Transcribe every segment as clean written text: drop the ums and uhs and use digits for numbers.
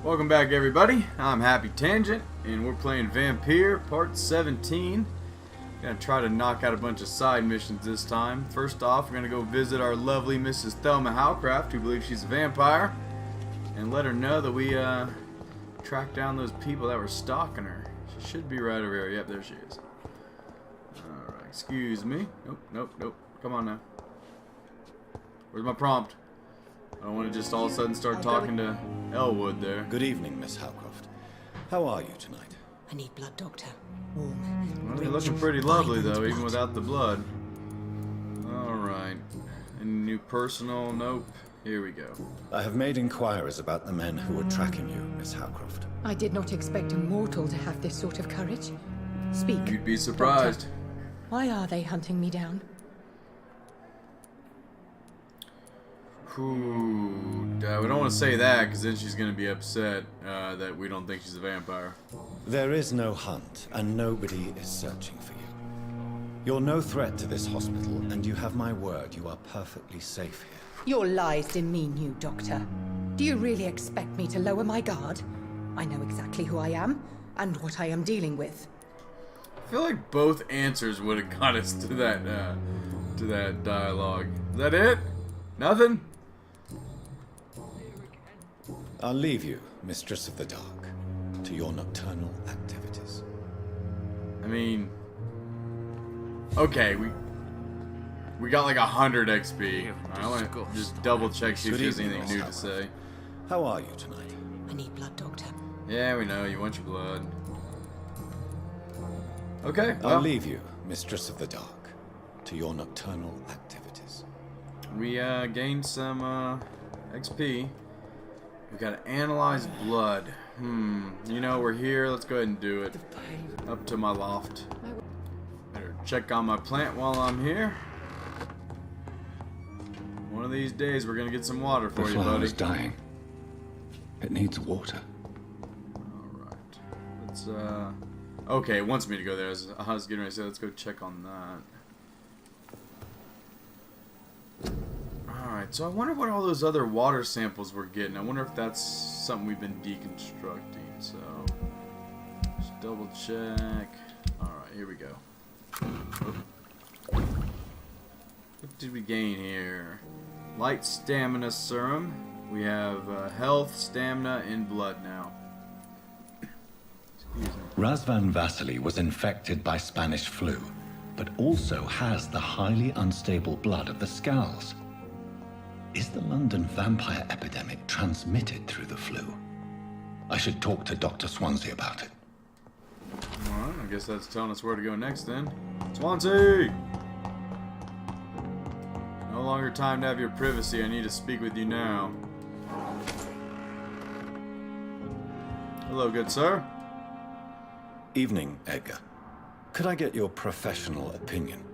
Welcome back, everybody. I'm Happy Tangent, and we're playing Vampyr, Part 17. Gonna try to knock out a bunch of side missions this time. First off, we're gonna go visit our lovely Mrs. Thelma Howcraft, who believes she's a vampire, and let her know that we tracked down those people that were stalking her. She should be right over here. Yep, there she is. Alright, excuse me. Nope. Come on now. Where's my prompt? I don't want to just all of a sudden start talking to Elwood there. Good evening, Miss Howcroft. How are you tonight? I need blood, Doctor. Warm. Well, you're looking pretty lovely, though, even without the blood. Alright. Any new personal? Nope. Here we go. I have made inquiries about the men who were tracking you, Miss Howcroft. I did not expect a mortal to have this sort of courage. Speak. You'd be surprised. Doctor. Why are they hunting me down? Ooh, we don't want to say that, because then she's going to be upset that we don't think she's a vampire. There is no hunt, and nobody is searching for you. You're no threat to this hospital, and you have my word you are perfectly safe here. Your lies demean you, Doctor. Do you really expect me to lower my guard? I know exactly who I am, and what I am dealing with. I feel like both answers would have got us to that dialogue. Is that it? Nothing? I'll leave you, Mistress of the Dark, to your nocturnal activities. I mean, okay, we got like 100 XP. I want to just double check see if Good there's evening, anything new to Miss say. How are you tonight? I need blood, Doctor. Yeah, we know you want your blood. Okay, I'll well, leave you, Mistress of the Dark, to your nocturnal activities. we gained some XP. We gotta analyze blood. You know, we're here. Let's go ahead and do it. Up to my loft. Better check on my plant while I'm here. One of these days, we're gonna get some water for The you, buddy. flower's dying. It needs water. Alright. Let's, okay, it wants me to go there. I was getting ready to say, let's go check on that. Alright, so I wonder what all those other water samples we're getting. I wonder if that's something we've been deconstructing. So, just double check. Alright, here we go. What did we gain here? Light stamina serum. We have health, stamina, and blood now. Excuse me. Razvan Vasily was infected by Spanish flu, but also has the highly unstable blood of the Scowls. Is the London vampire epidemic transmitted through the flu? I should talk to Dr. Swansea about it. Alright, I guess that's telling us where to go next then. Swansea! No longer time to have your privacy. I need to speak with you now. Hello, good sir. Evening, Edgar. Could I get your professional opinion?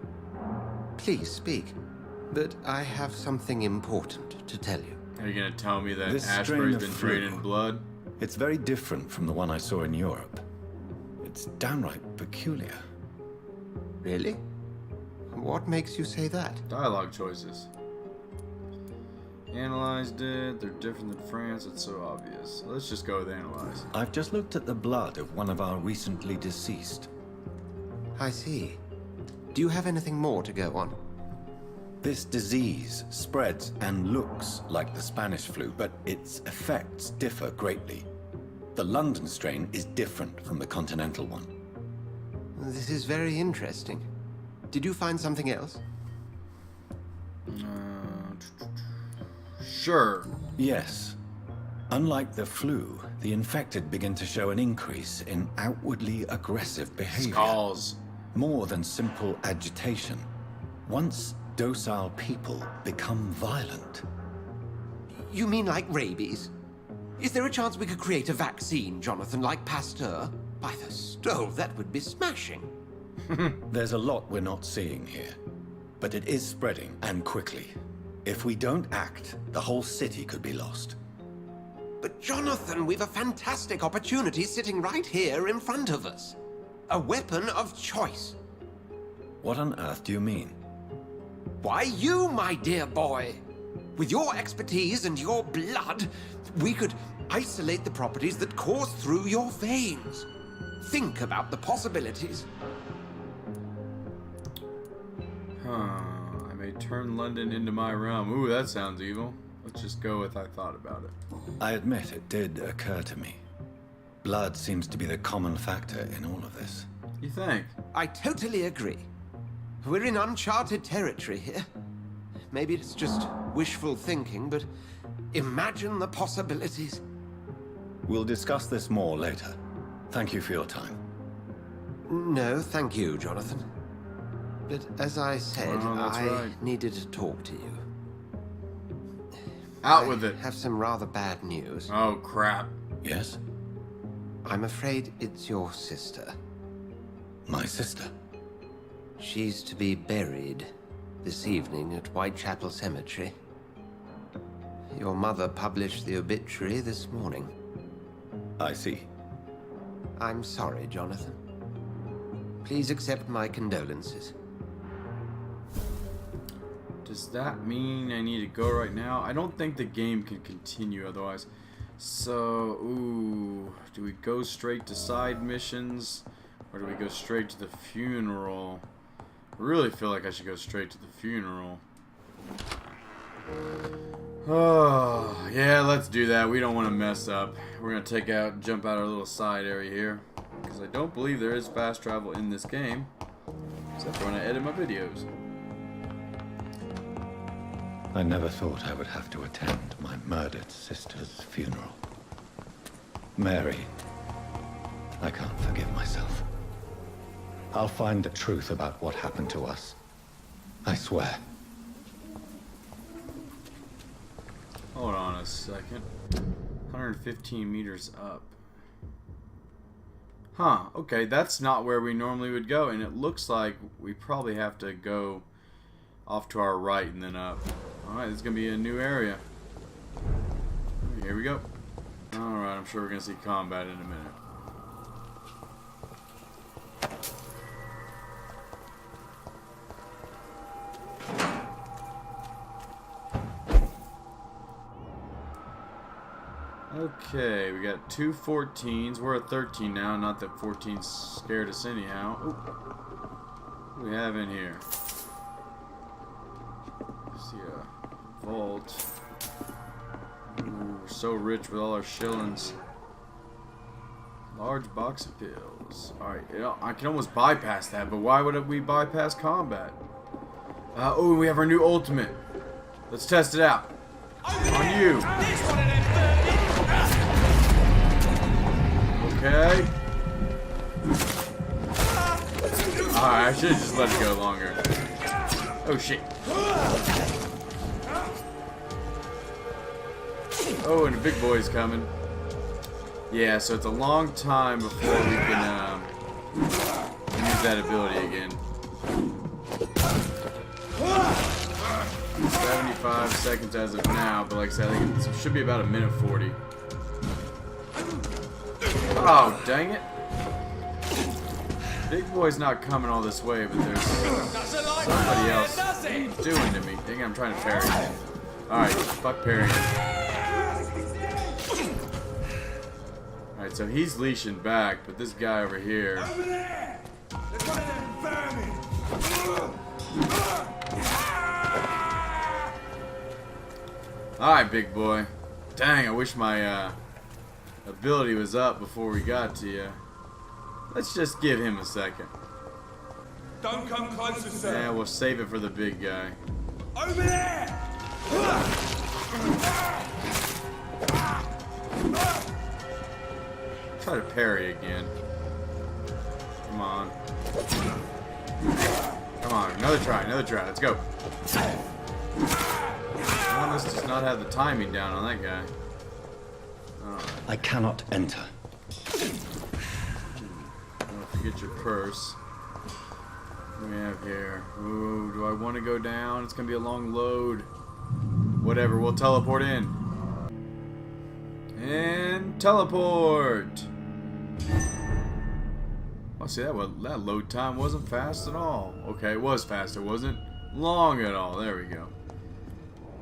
Please speak, but I have something important to tell you. Are you gonna tell me that This strain Ashbury's of been flu. draining blood? It's very different from the one I saw in Europe. It's downright peculiar. Really? What makes you say that? Dialogue choices. Analyzed it. They're different than France. It's so obvious. Let's just go with analyze. I've just looked at the blood of one of our recently deceased. I see. Do you have anything more to go on? This disease spreads and looks like the Spanish flu, but its effects differ greatly. The London strain is different from the continental one. This is very interesting. Did you find something else? Sure. Yes. Unlike the flu, the infected begin to show an increase in outwardly aggressive behavior. Skulls. More than simple agitation. Once docile people become violent. You mean like rabies? Is there a chance we could create a vaccine, Jonathan, like Pasteur? By the stove, that would be smashing. There's a lot we're not seeing here, but it is spreading, and quickly. If we don't act, the whole city could be lost. But Jonathan, we've a fantastic opportunity sitting right here in front of us. A weapon of choice. What on earth do you mean? Why, you, my dear boy. With your expertise and your blood, we could Isolate the properties that course through your veins. Think about the possibilities. I may turn London into my realm. Ooh, that sounds evil. Let's just go with I thought about it. I admit it did occur to me. Blood seems to be the common factor in all of this. You think? I totally agree. We're in uncharted territory here. Maybe it's just wishful thinking, but imagine the possibilities. We'll discuss this more later. Thank you for your time. No, thank you, Jonathan. But as I said, that's I right. needed to talk to you. Out with it. I have some rather bad news. Oh, crap. Yes? I'm afraid it's your sister. My sister? She's to be buried this evening at Whitechapel Cemetery. Your mother published the obituary this morning. I see. I'm sorry, Jonathan. Please accept my condolences. Does that mean I need to go right now? I don't think the game can continue otherwise. So, ooh, do we go straight to side missions? Or do we go straight to the funeral? I really feel like I should go straight to the funeral. Oh, yeah, let's do that. We don't want to mess up. We're going to jump out our little side area here. Because I don't believe there is fast travel in this game. Except for when I edit my videos. I never thought I would have to attend my murdered sister's funeral. Mary, I can't forgive myself. I'll find the truth about what happened to us. I swear. Hold on a second. 115 meters up. Huh, okay, that's not where we normally would go, and it looks like we probably have to go off to our right and then up. Alright, this is going to be a new area. Here we go. Alright, I'm sure we're going to see combat in a minute. Okay, we got two 14s. We're at 13 now, not that 14's scared us anyhow. Ooh. What do we have in here? See a vault. Ooh, we're so rich with all our shillings. Large box of pills. Alright, I can almost bypass that, but why would we bypass combat? Oh, we have our new ultimate. Let's test it out. On you. Okay. Alright, I should have just let it go longer. Oh shit. Oh, and the big boy's coming. Yeah, so it's a long time before we can use that ability again. 75 seconds as of now, but like I said, I think it should be about 1:40. Oh, dang it. Big boy's not coming all this way, but there's somebody else. What are you doing to me? Dang it, I'm trying to parry. Alright, fuck parrying. Alright, so he's leashing back, but this guy over here. Alright, big boy. Dang, I wish my ability was up before we got to you. Let's just give him a second. Don't come closer, sir. Yeah, we'll save it for the big guy. Over there! Try to parry again. Come on. Come on, another try, let's go. I must just not have the timing down on that guy. I cannot enter. Don't forget your purse. What do we have here? Ooh, do I want to go down? It's going to be a long load. Whatever, we'll teleport in. And teleport! Oh, see, that load time wasn't fast at all. Okay, it was fast. It wasn't long at all. There we go.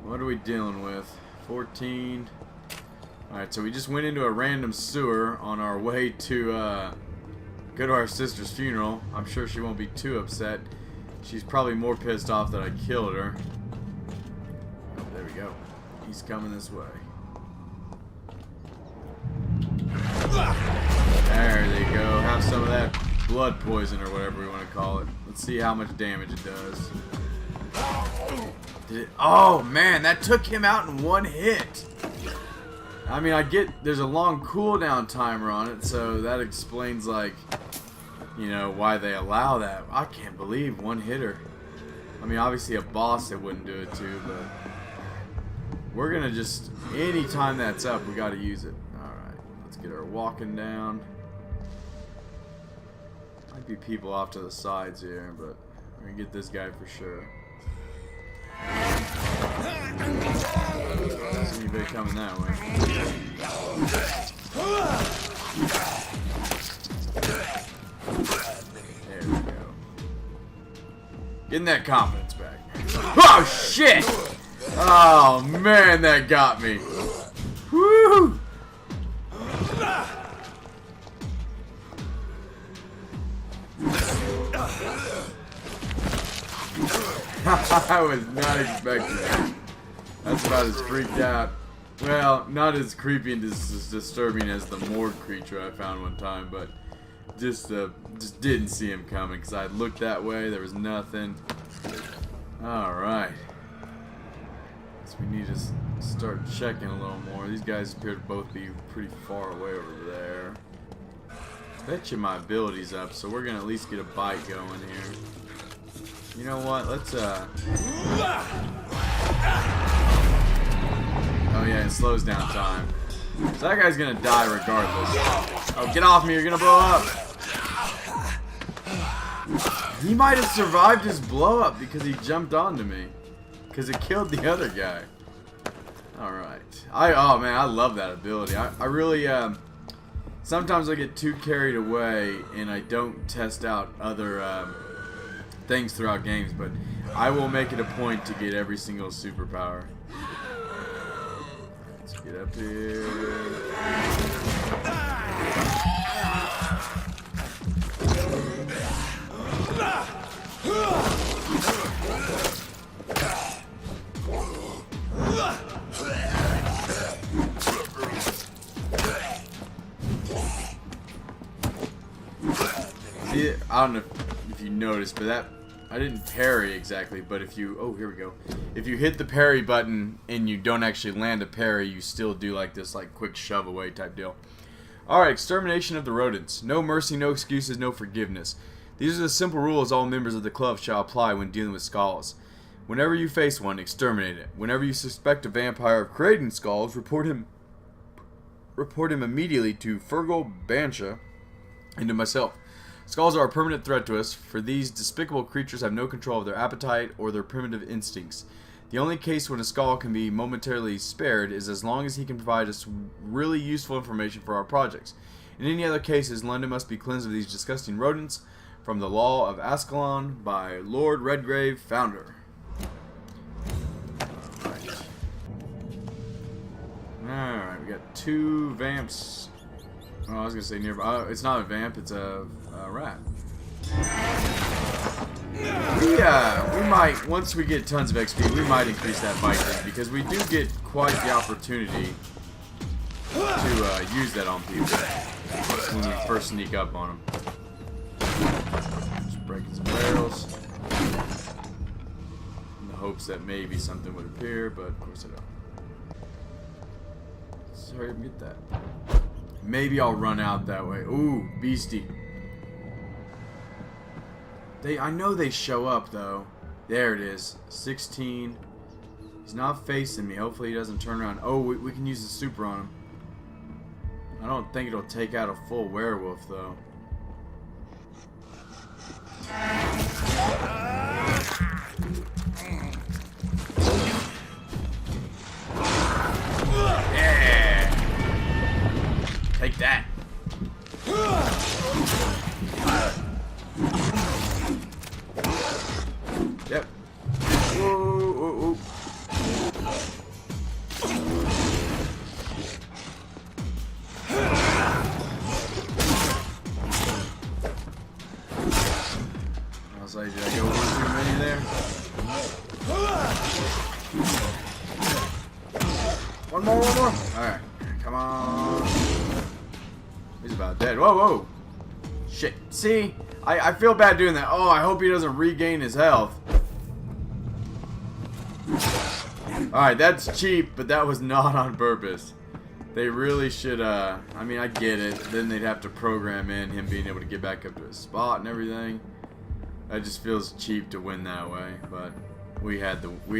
What are we dealing with? 14. Alright, so we just went into a random sewer on our way to go to our sister's funeral. I'm sure she won't be too upset. She's probably more pissed off that I killed her. Oh, there we go. He's coming this way. There they go. Have some of that blood poison or whatever we want to call it. Let's see how much damage it does. Did it? Oh man, that took him out in one hit. I mean, I get there's a long cooldown timer on it, so that explains, like, you know, why they allow that. I can't believe one hitter. I mean, obviously a boss they wouldn't do it to, but we're gonna just, anytime that's up, we gotta use it. Alright, let's get her walking down. Might be people off to the sides here, but we're gonna get this guy for sure. See anybody coming that way. There we go. Getting that confidence back. Oh shit! Oh man, that got me. Woo! I was not expecting that. That's about as freaked out. Well, not as creepy and as disturbing as the morgue creature I found one time, but just didn't see him coming because I looked that way. There was nothing. All right. So we need to start checking a little more. These guys appear to both be pretty far away over there. Bet you my ability's up, so we're gonna at least get a bite going here. You know what? Let's Oh yeah, it slows down time. So that guy's gonna die regardless. Oh, get off me! You're gonna blow up. He might have survived his blow up because he jumped onto me. Because it killed the other guy. All right. Oh man, I love that ability. I really sometimes I get too carried away and I don't test out other things throughout games, but I will make it a point to get every single superpower. Let's get up here. See, I don't know if you noticed, but that I didn't parry exactly, but if you, oh, here we go. If you hit the parry button and you don't actually land a parry, you still do like this like quick shove away type deal. Alright, extermination of the rodents. No mercy, no excuses, no forgiveness. These are the simple rules all members of the club shall apply when dealing with skulls. Whenever you face one, exterminate it. Whenever you suspect a vampire of creating skulls, report him immediately to Fergal Bansha and to myself. Skulls are a permanent threat to us, for these despicable creatures have no control of their appetite or their primitive instincts. The only case when a skull can be momentarily spared is as long as he can provide us really useful information for our projects. In any other cases, London must be cleansed of these disgusting rodents. From the Law of Ascalon by Lord Redgrave, founder. Alright, we got 2 vamps. Oh, I was gonna say nearby. Oh, it's not a vamp, it's a rat. We might, once we get tons of XP, we might increase that bite rate because we do get quite the opportunity to use that on people when we first sneak up on them. Just breaking some barrels in the hopes that maybe something would appear, but of course I don't. Sorry, get that. Maybe I'll run out that way. Ooh, beastie. I know they show up though. There it is. 16. He's not facing me. Hopefully he doesn't turn around. Oh, we can use the super on him. I don't think it'll take out a full werewolf though. Yeah. Take that. Yep. Whoa, whoa, whoa. One more. Alright. Come on. He's about dead. Whoa, whoa. Shit. See? I feel bad doing that. Oh, I hope he doesn't regain his health. Alright, that's cheap, but that was not on purpose. They really should, I mean, I get it. Then they'd have to program in him being able to get back up to his spot and everything. That just feels cheap to win that way, but we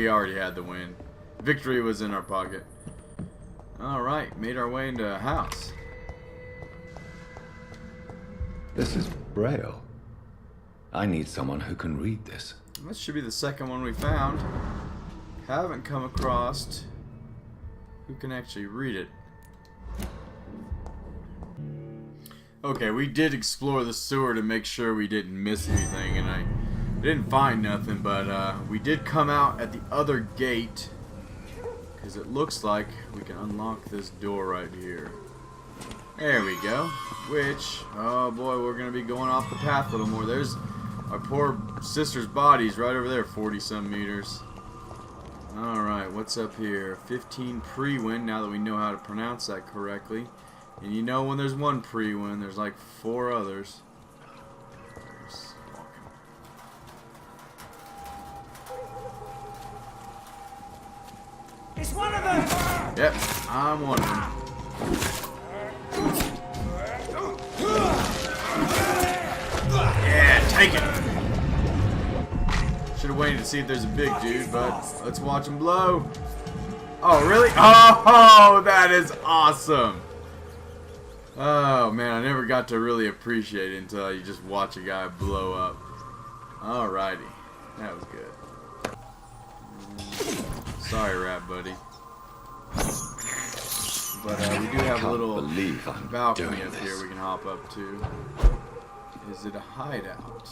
already had the win. Victory was in our pocket. Alright, made our way into a house. This is Braille. I need someone who can read this. This should be the second one we found. Haven't come across who can actually read it. Okay, we did explore the sewer to make sure we didn't miss anything, and I didn't find nothing, but we did come out at the other gate, because it looks like we can unlock this door right here. There we go. Which, oh boy, we're going to be going off the path a little more. There's our poor sister's body's right over there, 40-some meters. Alright, what's up here? 15 pre-win, now that we know how to pronounce that correctly. And you know when there's one pre-win, there's like 4 others. It's one of them! Yep, I'm one of them. Yeah, take it! Should have waited to see if there's a big dude, but let's watch him blow. Oh, really? Oh, that is awesome! Oh, man, I never got to really appreciate it until you just watch a guy blow up. Alrighty. That was good. Sorry, rat buddy. But we do have a little balcony up here we can hop up to. Is it a hideout?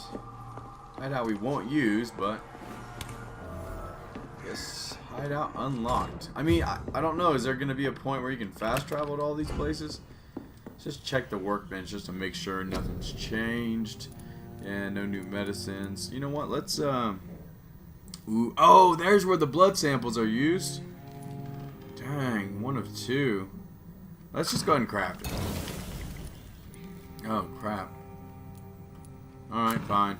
Hideout we won't use, but yes, hideout unlocked. I mean, I don't know. Is there going to be a point where you can fast travel to all these places? Let's just check the workbench just to make sure nothing's changed. And no new medicines. You know what? Let's ooh, oh, there's where the blood samples are used. Dang, 1 of 2. Let's just go ahead and craft it. Oh, crap. Alright, fine.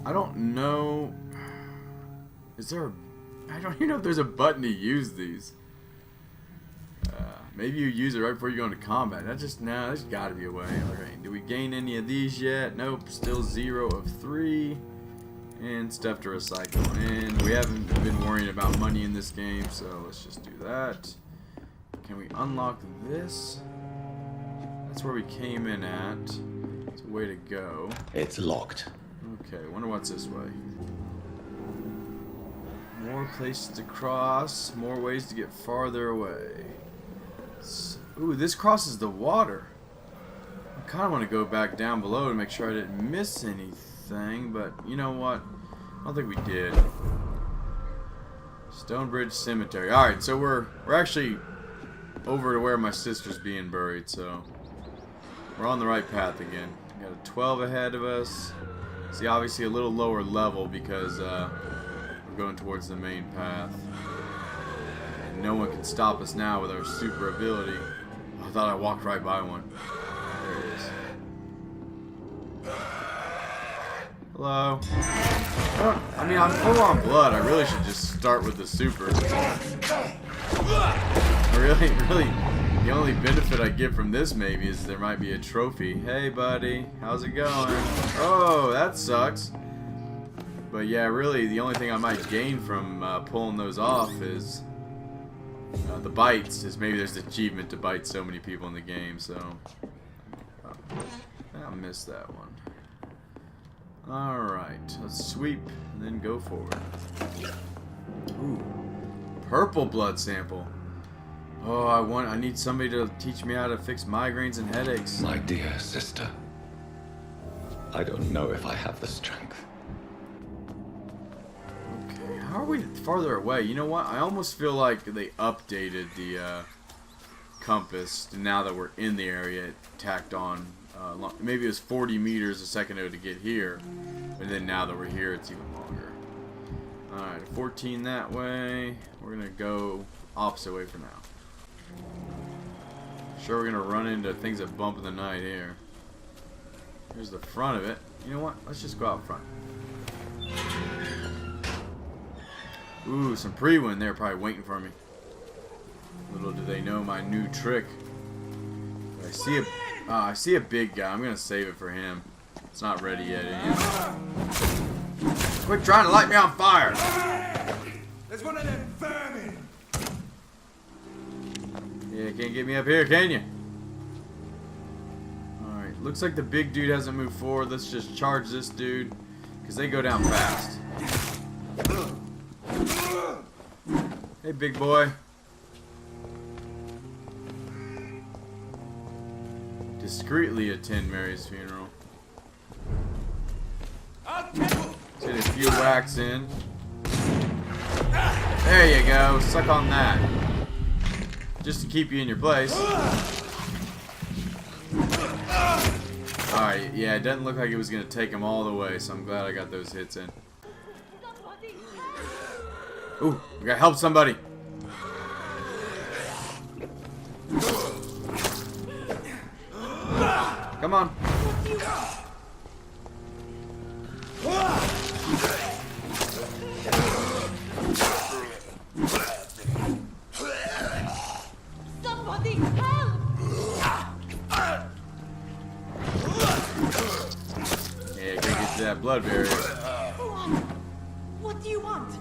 I don't know. Is there a... I don't even know if there's a button to use these. Maybe you use it right before you go into combat. There's got to be a way. Okay, do we gain any of these yet? Nope, still 0 of 3. And stuff to recycle. And we haven't been worrying about money in this game, so let's just do that. Can we unlock this? That's where we came in at. It's a way to go. It's locked. Okay, wonder what's this way. More places to cross, more ways to get farther away. Ooh, this crosses the water. I kind of want to go back down below to make sure I didn't miss anything, but you know what? I don't think we did. Stonebridge Cemetery. Alright, so we're actually over to where my sister's being buried, so we're on the right path again. We got a 12 ahead of us. See, obviously a little lower level because we're going towards the main path. And no one can stop us now with our super ability. I thought I walked right by one. There it is. Hello. I mean, I'm full on blood. I really should just start with the super. Really, the only benefit I get from this maybe is there might be a trophy. Hey, buddy, how's it going? Oh, that sucks. But yeah, really, the only thing I might gain from pulling those off is the bites. Is maybe there's an achievement to bite so many people in the game. So I missed that one. All right, let's sweep and then go forward. Ooh, purple blood sample. Oh, I need somebody to teach me how to fix migraines and headaches. My dear sister, I don't know if I have the strength. Okay, how are we farther away? You know what? I almost feel like they updated the compass now that we're in the area. It tacked on, maybe it was 40 meters a second ago to get here, and then now that we're here, it's even longer. Alright, 14 that way. We're gonna go opposite way for now. Sure, we're gonna run into things that bump in the night here. Here's the front of it. You know what? Let's just go out front. Ooh, some pre-wind. They're probably waiting for me. Little do they know my new trick. I see a big guy. I'm gonna save it for him. It's not ready yet. Quit trying to light me on fire! There's one of them vermin! Yeah, you can't get me up here, can you? Alright, looks like the big dude hasn't moved forward. Let's just charge this dude, because they go down fast. Hey, big boy. Discreetly attend Mary's funeral. Let's hit a few whacks in. There you go. Suck on that. Just to keep you in your place. Alright, yeah, it doesn't look like it was going to take him all the way, so I'm glad I got those hits in. Ooh, we gotta help somebody. Come on. Somebody help! Yeah, gotta get to that blood barrier. What do you want?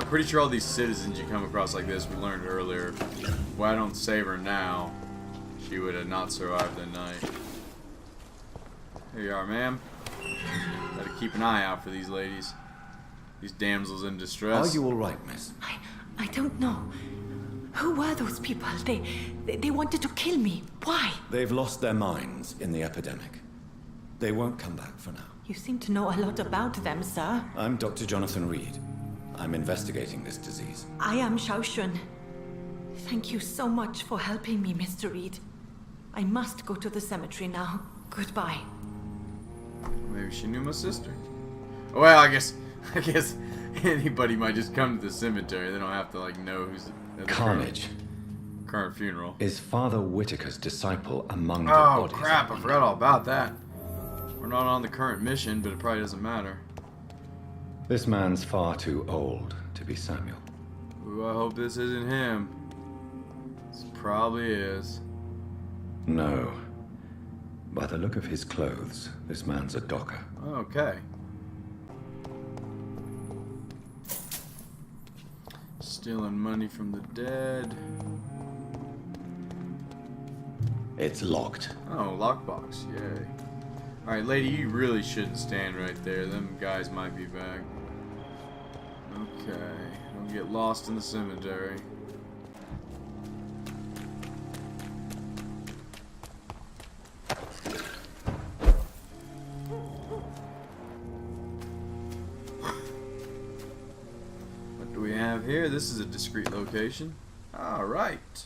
Pretty sure all these citizens you come across like this, we learned earlier. Why I don't save her now, she would have not survived the night. Here you are, ma'am. Gotta keep an eye out for these ladies. These damsels in distress. Are you alright, miss? I don't know. Who were those people? They wanted to kill me. Why? They've lost their minds in the epidemic. They won't come back for now. You seem to know a lot about them, sir. I'm Dr. Jonathan Reed. I'm investigating this disease. I am Xiaoxun. Thank you so much for helping me, Mr. Reed. I must go to the cemetery now. Goodbye. Maybe she knew my sister. Well, I guess anybody might just come to the cemetery. They don't have to like know who's at the Carnage current funeral. is Father Whitaker's disciple among the Oh bodies. crap! I forgot all about that. We're not on the current mission, but it probably doesn't matter. This man's far too old to be Samuel. Ooh, I hope this isn't him. This probably is. No. By the look of his clothes, this man's a docker. Okay. Stealing money from the dead. It's locked. Oh, lockbox. Yay. Alright, lady, you really shouldn't stand right there. Them guys might be back. Okay. Don't get lost in the cemetery. What do we have here? This is a discreet location. Alright.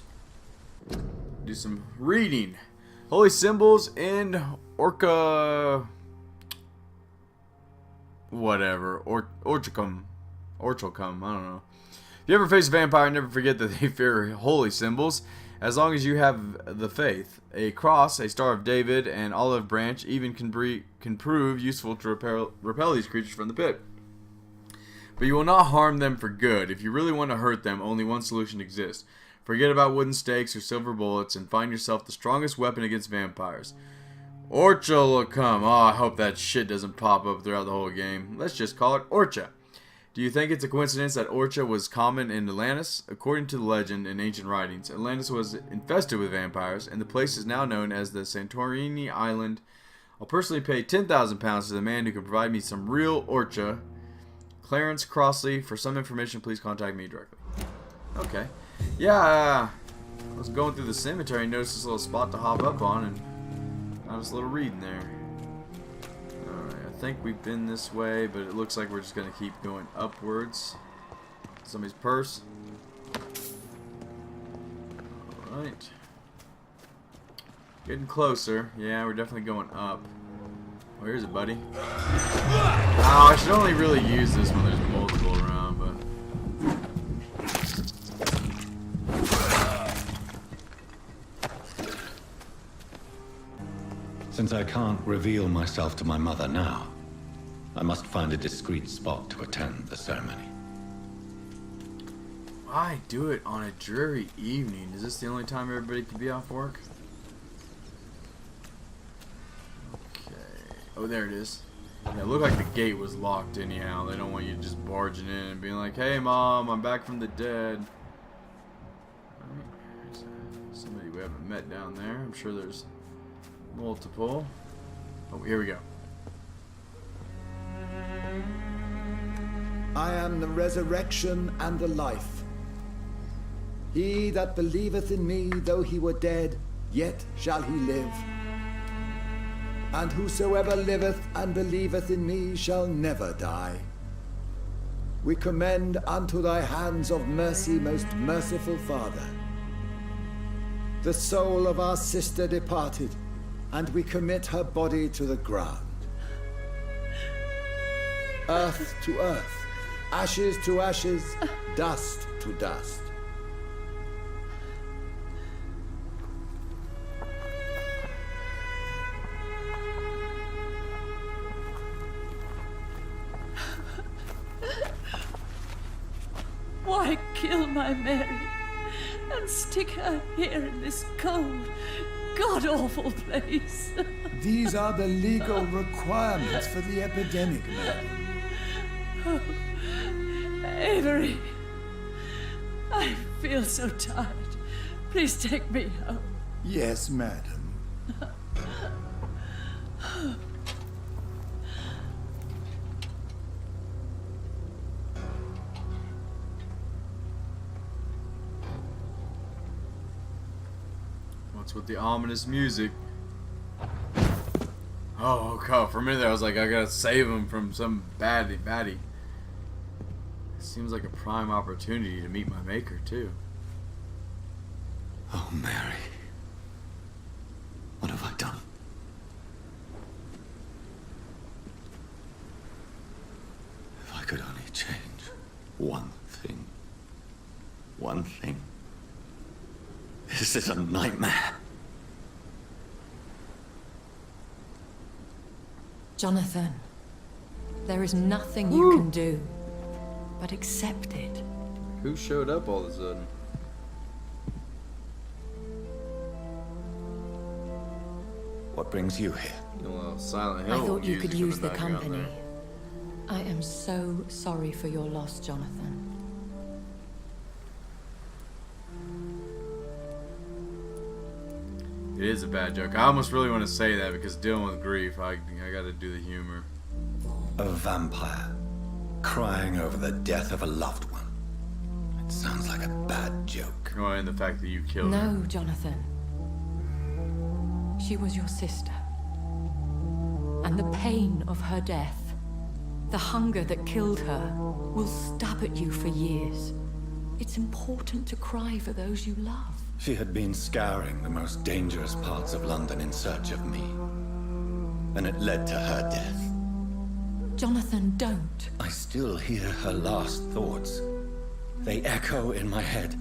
Do some reading. Holy symbols in Orca... whatever. Orchicum. Orchilcum. I don't know. If you ever face a vampire, never forget that they fear holy symbols. As long as you have the faith. A cross, a Star of David, and olive branch even can prove useful to repel these creatures from the pit. But you will not harm them for good. If you really want to hurt them, only one solution exists. Forget about wooden stakes or silver bullets and find yourself the strongest weapon against vampires. Orchilcum. Oh, I hope that shit doesn't pop up throughout the whole game. Let's just call it Orcha. Do you think it's a coincidence that Orcha was common in Atlantis? According to the legend in ancient writings, Atlantis was infested with vampires, and the place is now known as the Santorini Island. I'll personally pay 10,000 pounds to the man who can provide me some real Orcha. Clarence Crossley. For some information, please contact me directly. Okay. Yeah, I was going through the cemetery and noticed this little spot to hop up on, and got this little reading there. Alright, I think we've been this way, but it looks like we're just going to keep going upwards. Somebody's purse. Alright. Getting closer. Yeah, we're definitely going up. Oh, here's a buddy. Oh, I should only really use this when there's multiple around, but... Since I can't reveal myself to my mother now, I must find a discreet spot to attend the ceremony. Why do it on a dreary evening? Is this the only time everybody can be off work? Okay. Oh, there it is. Yeah, it looked like the gate was locked anyhow. They don't want you just barging in and being like, "Hey, Mom, I'm back from the dead." Alright, there's somebody we haven't met down there. I'm sure there's multiple. Oh, here we go. I am the resurrection and the life. He that believeth in me, though he were dead, yet shall he live. And whosoever liveth and believeth in me shall never die. We commend unto thy hands of mercy, most merciful Father, the soul of our sister departed, and we commit her body to the ground. Earth to earth, ashes to ashes, dust to dust. Why kill my Mary and stick her here in this cold, god-awful place? These are the legal requirements for the epidemic, madam. Oh, Avery, I feel so tired. Please take me home. Yes, madam. What's with the ominous music? Oh, okay. For a minute there, I was like, I gotta save him from some baddie. Seems like a prime opportunity to meet my maker, too. Oh, Mary. What have I done? If I could only change one thing. One thing. This is a nightmare. Jonathan, there is nothing you can do but accept it. Who showed up all of a sudden? What brings you here? Well, Silent I Hill thought you could music in use the background company. there. I am so sorry for your loss, Jonathan. It is a bad joke. I almost really want to say that because dealing with grief, I gotta do the humor. A vampire crying over the death of a loved one. It sounds like a bad joke. Oh, and the fact that you killed her. No, Jonathan. She was your sister. And the pain of her death, the hunger that killed her, will stab at you for years. It's important to cry for those you love. She had been scouring the most dangerous parts of London in search of me. And it led to her death. Jonathan, don't. I still hear her last thoughts. They echo in my head.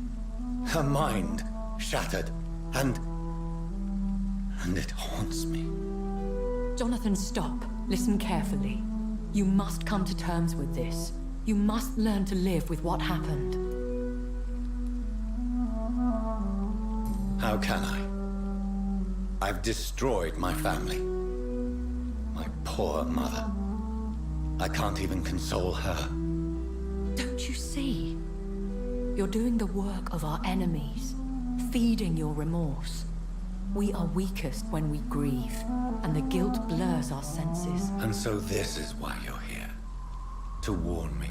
Her mind shattered, and it haunts me. Jonathan, stop. Listen carefully. You must come to terms with this. You must learn to live with what happened. How can I? I've destroyed my family. My poor mother. I can't even console her. Don't you see? You're doing the work of our enemies, feeding your remorse. We are weakest when we grieve, and the guilt blurs our senses. And so this is why you're here. To warn me.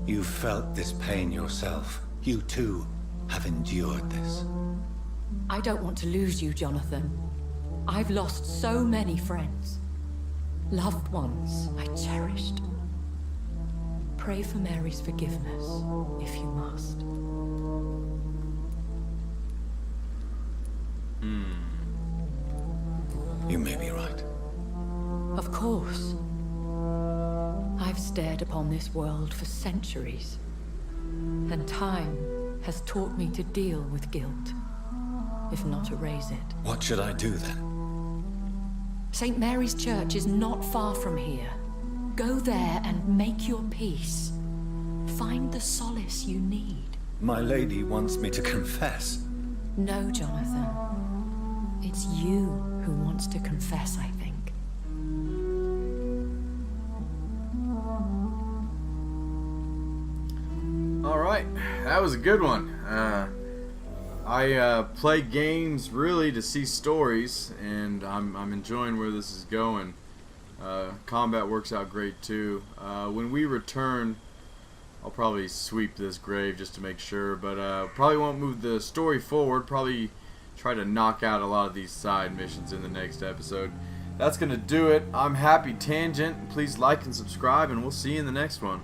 You felt this pain yourself. You too have endured this. I don't want to lose you, Jonathan. I've lost so many friends. Loved ones I cherished. Pray for Mary's forgiveness, if you must. You may be right. course. I've stared upon this world for centuries, and time has taught me to deal with guilt, if not erase it. What should I do then? St. Mary's Church is not far from here. Go there and make your peace. Find the solace you need. My lady wants me to confess. No, Jonathan. It's you who wants to confess, I think. Alright, that was a good one. I play games really to see stories, and I'm enjoying where this is going. Combat works out great too. When we return, I'll probably sweep this grave just to make sure, but probably won't move the story forward. Probably try to knock out a lot of these side missions in the next episode. That's going to do it. I'm Happy Tangent. Please like and subscribe, and we'll see you in the next one.